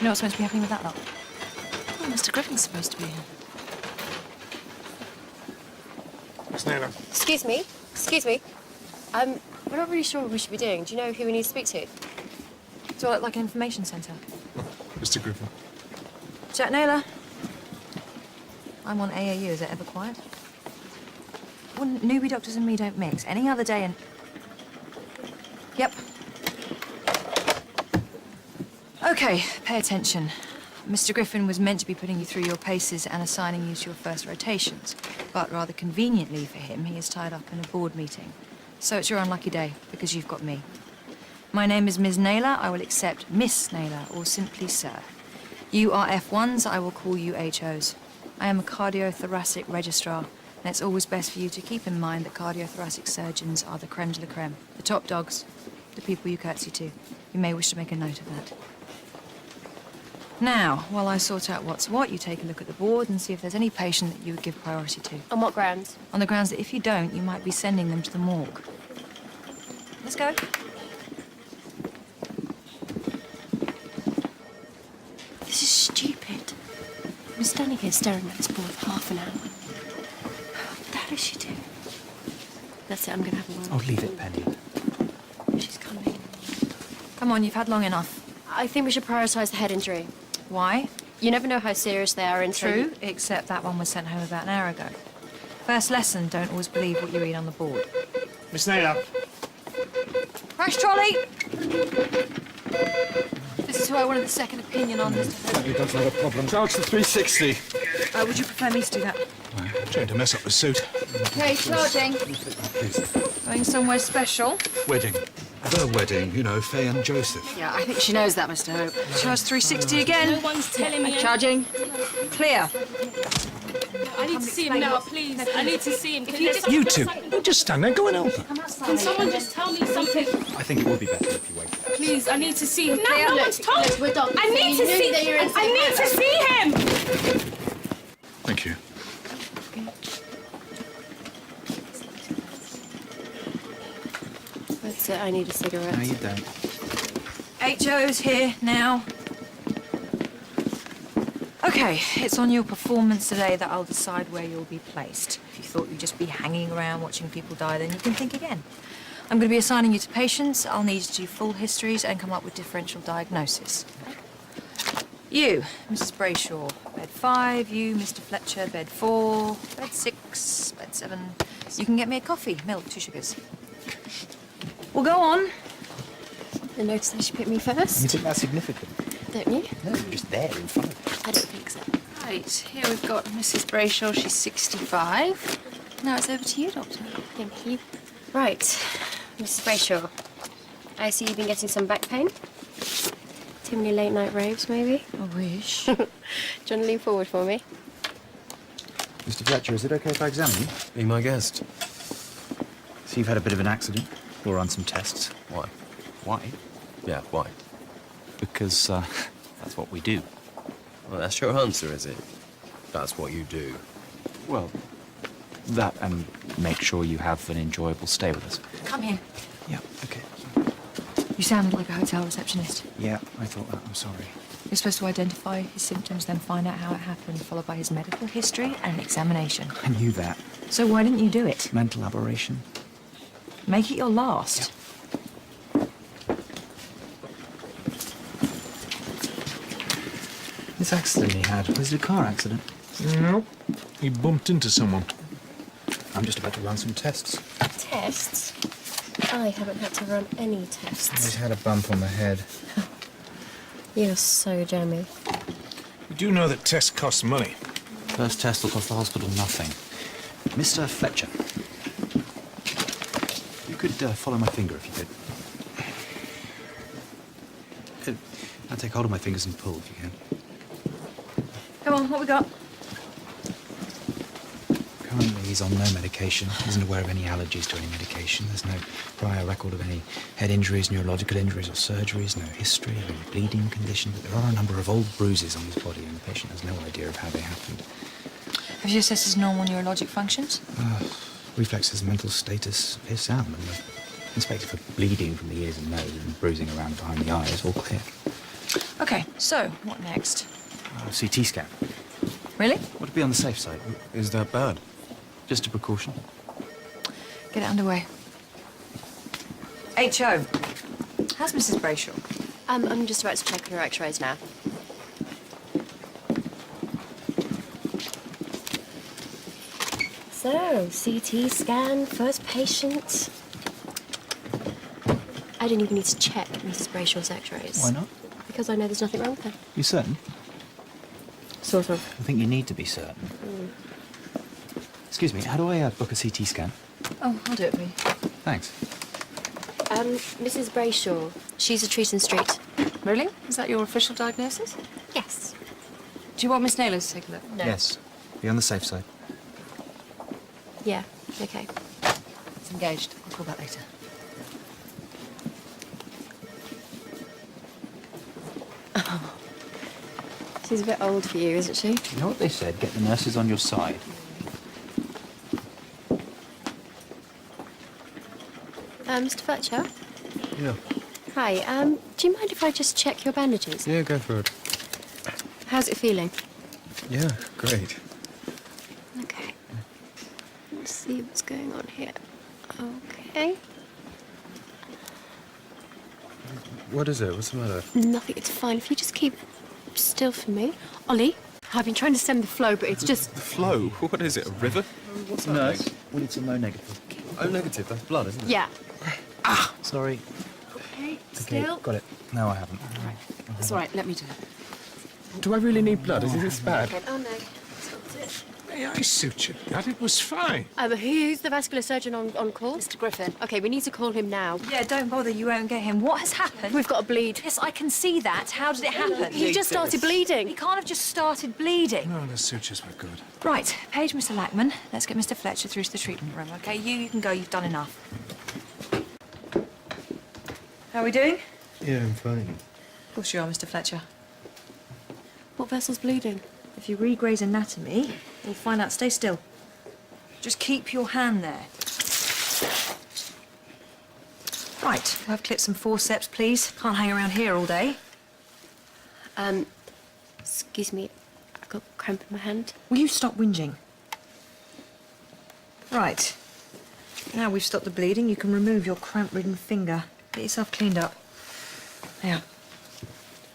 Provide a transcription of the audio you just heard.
you know what's supposed to be happening with that lot? Oh, Mr. Griffin's supposed to be here. Miss Naylor. Excuse me. Excuse me. We're not really sure what we should be doing. Do you know who we need to speak to? It's all like an information centre. Mr. Griffin. Jack Naylor. I'm on AAU. Is it ever quiet? Well, newbie doctors and me don't mix. Any other day and... Yep. OK, pay attention. Mr. Griffin was meant to be putting you through your paces and assigning you to your first rotations. But rather conveniently for him, he is tied up in a board meeting. So it's your unlucky day, because you've got me. My name is Ms. Naylor. I will accept Miss Naylor, or simply Sir. You are F1s, I will call you HOs. I am a cardiothoracic registrar, and it's always best for you to keep in mind that cardiothoracic surgeons are the creme de la creme, the top dogs, the people you curtsy to. You may wish to make a note of that. Now, while I sort out what's what, you take a look at the board and see if there's any patient that you would give priority to. On what grounds? On the grounds that if you don't, you might be sending them to the morgue. Let's go. This is stupid. I've been standing here staring at this board for half an hour. What the hell is she doing? That's it, I'm gonna have a word. Oh, leave it, Penny. She's coming. Come on, you've had long enough. I think we should prioritise the head injury. Why? You never know how serious they are until... True, except that one was sent home about an hour ago. First lesson, don't always believe what you read on the board. Miss Naylor. Crash trolley! This is who I wanted the second opinion on, Mr. That does have a problem. Charge the 360. Would you prefer me to do that? Trying to mess up the suit. Okay, charging. Going somewhere special? Wedding. The wedding, you know, Faye and Joseph. Yeah, I think she knows that, Mr. Hope. Charge 360 again. No one's telling me. Charging. Clear. I need to see him now, please. I need to see him. You two, don't just stand there. Go and help her. Can someone just tell me something? I think it would be better if you waited. Please, I need to see him. No one's told me. We're doctors. I need to see. I need to see him. Thank you. That's it, I need a cigarette. No, you don't. HO's here now. OK, it's on your performance today that I'll decide where you'll be placed. If you thought you'd just be hanging around watching people die, then you can think again. I'm going to be assigning you to patients. I'll need you to do full histories and come up with differential diagnosis. You, Mrs. Brayshaw, bed 5. You, Mr. Fletcher, bed 4. Bed 6, bed 7. You can get me a coffee, milk, 2 sugars. Well, go on. I noticed they should pick me first. You think that's significant? Don't you? No, you're just there in front of you. I don't think so. Right, here we've got Mrs. Brayshaw, she's 65. Now it's over to you, Doctor. Thank you. Right, Mrs. Brayshaw. I see you've been getting some back pain. Too many late night raves, maybe? I wish. Do you want to lean forward for me? Mr. Fletcher, is it okay if I examine you? Be my guest. So you've had a bit of an accident. We'll run some tests. Why? Why? Yeah, why? Because that's what we do. Well, that's your answer, is it? That's what you do. Well, that and make sure you have an enjoyable stay with us. Come here. Yeah, okay. You sounded like a hotel receptionist. Yeah, I thought that. I'm sorry. You're supposed to identify his symptoms, then find out how it happened, followed by his medical history and an examination. I knew that. So why didn't you do it? Mental aberration. Make it your last. This accident he had, was it a car accident? No. He bumped into someone. I'm just about to run some tests. Tests? I haven't had to run any He's tests. had a bump on the head. You're so jammy. You do know that tests cost money. First test will cost the hospital nothing. Mr. Fletcher. You could follow my finger if you could. Now take hold of my fingers and pull if you can. Come on, what we got? Currently, he's on no medication. He isn't aware of any allergies to any medication. There's no prior record of any head injuries, neurological injuries or surgeries, no history of any bleeding condition. But there are a number of old bruises on his body, and the patient has no idea of how they happened. Have you assessed his normal neurologic functions? Reflexes, mental status is sound, and the inspector for bleeding from the ears and nose and bruising around behind the eyes, all clear. Okay, so what next? CT scan. Really? Would it be on the safe side? Is that bad? Just a precaution. Get it underway. H.O. How's Mrs. Brayshaw? I'm just about to check her x-rays now. So, CT scan, first patient. I didn't even need to check Mrs. Brayshaw's x-rays. Why not? Because I know there's nothing wrong with her. You certain? Sort of. I think you need to be certain. Excuse me, how do I book a CT scan? Oh, I'll do it for you. Thanks. Mrs. Brayshaw, she's a treat in street. Really? Is that your official diagnosis? Yes. Do you want Miss Naylor to take a look? No. Yes. Be on the safe side. Yeah, okay. It's engaged. I'll call back later. She's a bit old for you, isn't she? You know what they said? Get the nurses on your side. Mr. Fletcher? Yeah. Hi, do you mind if I just check your bandages? Yeah, go for it. How's it feeling? Yeah, great. Okay. Let's see what's going on here. Okay. What is it? What's the matter? Nothing, it's fine. If you just keep still for me. Ollie, I've been trying to stem the flow, but it's just... The flow? What is it, a river? What's that? Nurse, we need some O negative. Oh, negative. That's blood, isn't it? Yeah. Sorry. Okay, Okay, still. got it. No, I haven't. All right. It's all right. Let me do it. Do I really need blood? Is this bad? Oh, no. May I suture that? It was fine. Who's the vascular surgeon on call? Mr. Griffin. Okay, we need to call him now. Yeah, don't bother. You won't get him. What has happened? We've got a bleed. Yes, I can see that. How did it happen? He just started He bleeding. can't have just started bleeding. No, the sutures were good. Right, page Mr. Lackman. Let's get Mr. Fletcher through to the treatment room, okay? You can go. You've done enough. How are we doing? Yeah, I'm fine. Of course you are, Mr. Fletcher. What vessel's bleeding? If you read Gray's Anatomy, you'll find out. Stay still. Just keep your hand there. Right, we'll have clips and forceps, please. Can't hang around here all day. Excuse me. I've got cramp in my hand. Will you stop whinging? Right. Now we've stopped the bleeding, you can remove your cramp-ridden finger. Get yourself cleaned up. There.